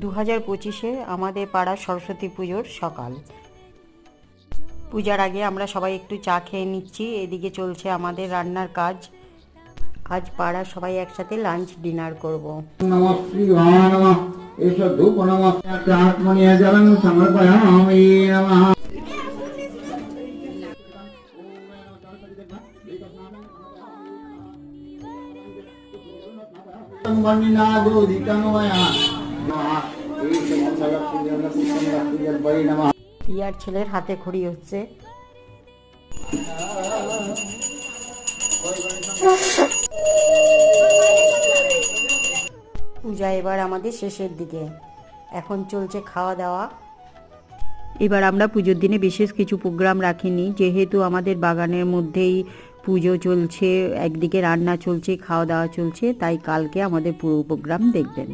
2025-এ আমাদের পাড়ার সরস্বতী পুজোর সকাল। পূজার আগে আমরা সবাই একটু চা খেয়ে নিচ্ছি। এদিকে চলছে আমাদের রান্নার কাজ। আজ পাড়ার সবাই একসাথে লাঞ্চ ডিনার করব। পিয়ার ছেলের হাতে খড়ি হচ্ছে। পূজা এবার আমাদের শেষের দিকে, এখন চলছে খাওয়া দাওয়া। এবার আমরা পুজোর দিনে বিশেষ কিছু প্রোগ্রাম রাখিনি, যেহেতু আমাদের বাগানের মধ্যেই পুজো চলছে, একদিকে রান্না চলছে, খাওয়া দাওয়া চলছে, তাই কালকে আমাদের পুরো প্রোগ্রাম দেখবেন।